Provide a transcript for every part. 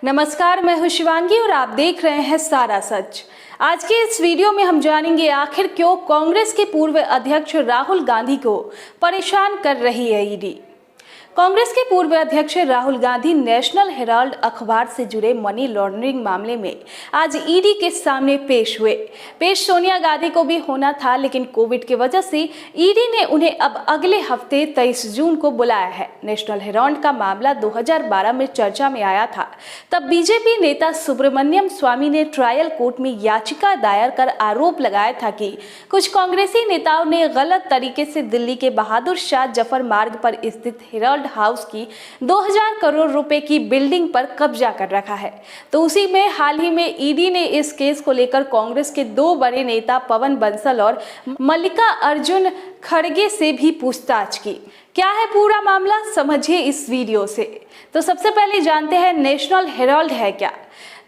नमस्कार, मैं हूं शिवांगी और आप देख रहे हैं सारा सच। आज के इस वीडियो में हम जानेंगे आखिर क्यों कांग्रेस के पूर्व अध्यक्ष राहुल गांधी को परेशान कर रही है ईडी। कांग्रेस के पूर्व अध्यक्ष राहुल गांधी नेशनल हेराल्ड अखबार से जुड़े मनी लॉन्ड्रिंग मामले में आज ईडी के सामने पेश हुए। सोनिया गांधी को भी होना था, लेकिन कोविड की वजह से ईडी ने उन्हें अब अगले हफ्ते 23 जून को बुलाया है। नेशनल हेराल्ड का मामला 2012 में चर्चा में आया था। तब बीजेपी नेता सुब्रमण्यम स्वामी ने ट्रायल कोर्ट में याचिका दायर कर आरोप लगाया था कि कुछ कांग्रेसी नेताओं ने गलत तरीके से दिल्ली के बहादुर शाह जफर मार्ग पर स्थित हेराल्ड हाउस की 2000 करोड़ रुपए की बिल्डिंग पर कब्जा कर रखा है। तो उसी में हाल ही में ईडी ने इस केस को लेकर कांग्रेस के दो बड़े नेता पवन बंसल और मल्लिकार्जुन खड़गे से भी पूछताछ की। क्या है पूरा मामला, समझिए इस वीडियो से। तो सबसे पहले जानते हैं नेशनल हेराल्ड है क्या।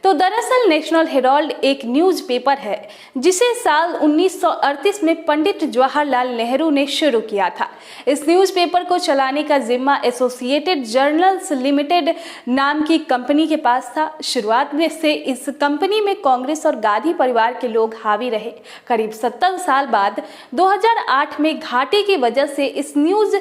तो दरअसल नेशनल हेराल्ड एक न्यूज़पेपर है जिसे साल 1938 में पंडित जवाहरलाल नेहरू ने शुरू किया था। इस न्यूज़पेपर को चलाने का जिम्मा एसोसिएटेड जर्नल्स लिमिटेड नाम की कंपनी के पास था। शुरुआत में से इस कंपनी में कांग्रेस और गांधी परिवार के लोग हावी रहे। करीब 70 साल बाद 2008 में घाटे की वजह से इस न्यूज़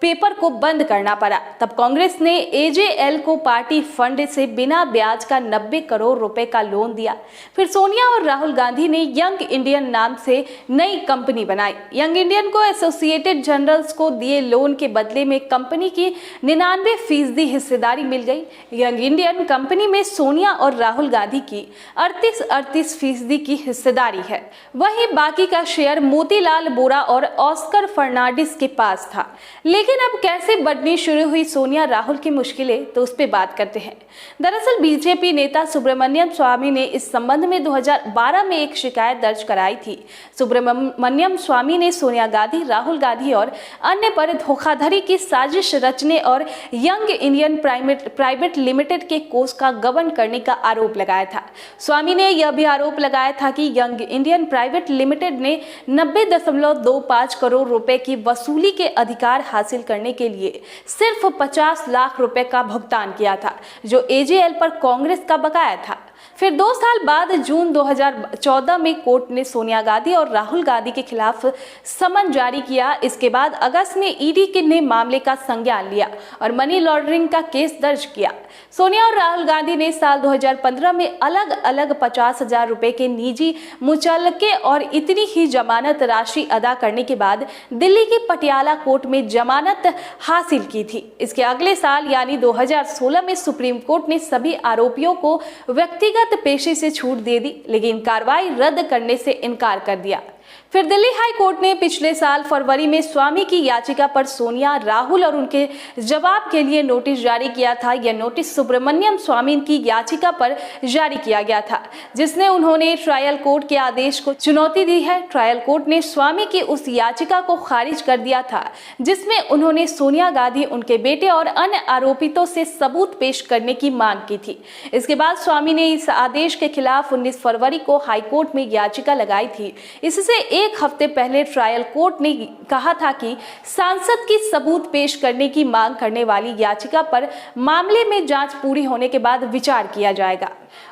पेपर को बंद करना पड़ा। तब कांग्रेस ने एजेएल को पार्टी फंड से बिना ब्याज का 90 करोड़ रुपए का लोन दिया। फिर सोनिया और राहुल गांधी ने यंग इंडियन नाम से नई कंपनी बनाई। यंग इंडियन को एसोसिएटेड जर्नल्स को दिए लोन के बदले में कंपनी की 99% हिस्सेदारी मिल गई। यंग इंडियन कंपनी में सोनिया और राहुल गांधी की 38% की हिस्सेदारी है। वहीं बाकी का शेयर मोतीलाल वोरा और ऑस्कर फर्नांडिस के पास था। लेकिन अब कैसे बढ़नी शुरू हुई सोनिया राहुल की मुश्किलें, तो उस पर बात करते हैं। दरअसल बीजेपी नेता सुब्रमण्यम स्वामी ने इस संबंध में 2012 में एक शिकायत दर्ज कराई थी। सुब्रमण्यम स्वामी ने सोनिया गांधी, राहुल गांधी और अन्य पर धोखाधड़ी की साजिश रचने और यंग इंडियन प्राइवेट लिमिटेड के कोष का गबन करने का आरोप लगाया था। स्वामी ने यह भी आरोप लगाया था कि यंग इंडियन प्राइवेट लिमिटेड ने 90.25 करोड़ रुपए की वसूली के अधिकार हासिल करने के लिए सिर्फ 50 लाख रुपए का भुगतान किया था, जो एजेएल पर कांग्रेस का बकाया था। फिर 2 साल बाद जून 2014 में कोर्ट ने सोनिया गांधी और राहुल गांधी के खिलाफ समन जारी किया। इसके बाद अगस्त में ईडी ने मामले का संज्ञान लिया और मनी लॉन्ड्रिंग का केस दर्ज किया। सोनिया और राहुल गांधी ने साल 2015 में अलग अलग 50,000 रुपए के निजी मुचलके और इतनी ही जमानत राशि अदा करने के बाद दिल्ली की पटियाला कोर्ट में जमानत हासिल की थी। इसके अगले साल यानी 2016 में सुप्रीम कोर्ट ने सभी आरोपियों को व्यक्तिगत पेशी से छूट दे दी, लेकिन कार्रवाई रद्द करने से इनकार कर दिया। फिर दिल्ली हाई कोर्ट ने पिछले साल फरवरी में स्वामी की याचिका पर सोनिया, राहुल और उनके जवाब के लिए नोटिस जारी किया था। यह नोटिस सुब्रमण्यम स्वामी की याचिका पर जारी किया गया था, जिसने उन्होंने ट्रायल कोर्ट के आदेश को चुनौती दी है। ट्रायल कोर्ट ने स्वामी की उस याचिका को खारिज कर दिया था जिसमें उन्होंने सोनिया गांधी, उनके बेटे और अन्य आरोपितों से सबूत पेश करने की मांग की थी। इसके बाद स्वामी ने इस आदेश के खिलाफ 19 फरवरी को हाई कोर्ट में याचिका लगाई थी। इससे एक हफ्ते पहले ट्रायल कोर्ट ने कहा था कि सांसद की सबूत पेश करने की मांग करने वाली याचिका पर मामले में जांच पूरी होने के बाद विचार किया जाएगा।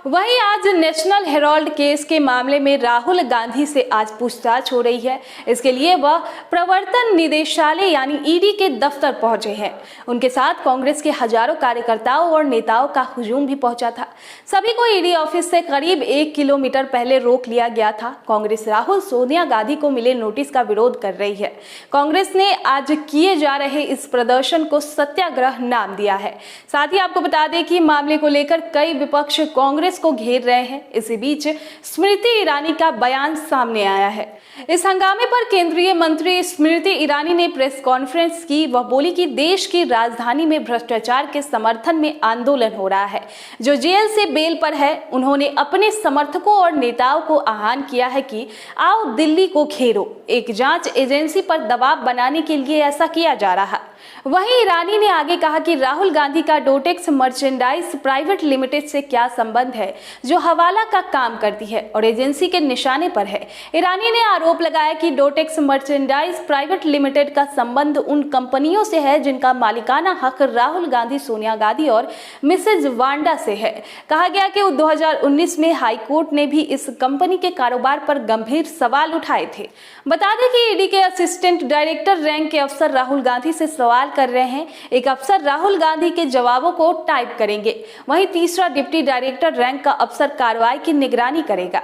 वहीं आज नेशनल हेराल्ड केस के मामले में राहुल गांधी से आज पूछताछ हो रही है। इसके लिए वह प्रवर्तन निदेशालय यानी ईडी के दफ्तर पहुंचे हैं। उनके साथ कांग्रेस के हजारों कार्यकर्ताओं और नेताओं का हुजूम भी पहुंचा था। सभी को ईडी ऑफिस से करीब 1 किलोमीटर पहले रोक लिया गया था। कांग्रेस राहुल, सोनिया गांधी को मिले नोटिस का विरोध कर रही है। कांग्रेस ने आज किए जा रहे इस प्रदर्शन को सत्याग्रह नाम दिया है। साथ ही आपको बता दें कि मामले को लेकर कई विपक्ष कांग्रेस को घेर रहे हैं। इसी बीच स्मृति ईरानी का बयान सामने आया है। इस हंगामे पर केंद्रीय मंत्री स्मृति ईरानी ने प्रेस कॉन्फ्रेंस की। वह बोली कि देश की राजधानी में भ्रष्टाचार के समर्थन में आंदोलन हो रहा है। जो जेल से बेल पर है, उन्होंने अपने समर्थकों और नेताओं को आह्वान किया है कि आओ दिल्ली को घेरो। एक जांच एजेंसी पर दबाव बनाने के लिए ऐसा किया जा रहा है। वहीं ईरानी ने आगे कहा कि राहुल गांधी का डोटेक्स मर्चेंडाइज प्राइवेट लिमिटेड से क्या संबंध है जो हवाला का काम करती है और एजेंसी के निशाने पर है। ईरानी ने आरोप लगाया कि डोटेक्स मर्चेंडाइज प्राइवेट लिमिटेड का संबंध उन कंपनियों से है जिनका मालिकाना हक राहुल गांधी, सोनिया गांधी और मिसेज वांडा से है। कहा गया कि 2019 में हाईकोर्ट ने भी इस कंपनी के कारोबार पर गंभीर सवाल उठाए थे। बता दें कि ईडी के असिस्टेंट डायरेक्टर रैंक के अफसर राहुल गांधी से सवाल कर रहे हैं। एक अफसर राहुल गांधी के जवाबों को टाइप करेंगे, वहीं तीसरा डिप्टी डायरेक्टर रैंक का अफसर कार्रवाई की निगरानी करेगा।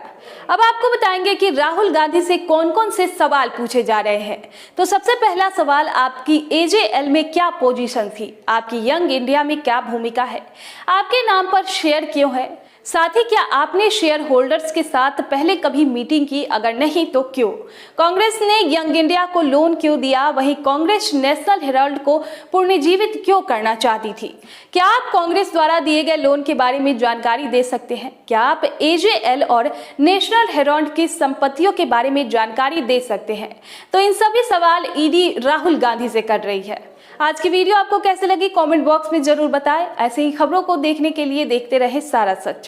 अब आपको बताएंगे कि राहुल गांधी से कौन कौन से सवाल पूछे जा रहे हैं। तो सबसे पहला सवाल, आपकी AJL में क्या पोजीशन थी, आपकी यंग इंडिया में क्या भूमिका है, आपके नाम पर शेयर क्यों है, साथ ही क्या आपने शेयर होल्डर्स के साथ पहले कभी मीटिंग की, अगर नहीं तो क्यों, कांग्रेस ने यंग इंडिया को लोन क्यों दिया, वहीं कांग्रेस नेशनल हेराल्ड को पुनर्जीवित क्यों करना चाहती थी, क्या आप कांग्रेस द्वारा दिए गए लोन के बारे में जानकारी दे सकते हैं, क्या आप AJL और नेशनल हेराल्ड की संपत्तियों के बारे में जानकारी दे सकते हैं। तो इन सभी सवाल ईडी राहुल गांधी से कर रही है। आज की वीडियो आपको कैसे लगी कमेंट बॉक्स में जरूर बताएं। ऐसे ही खबरों को देखने के लिए देखते रहे सारा सच।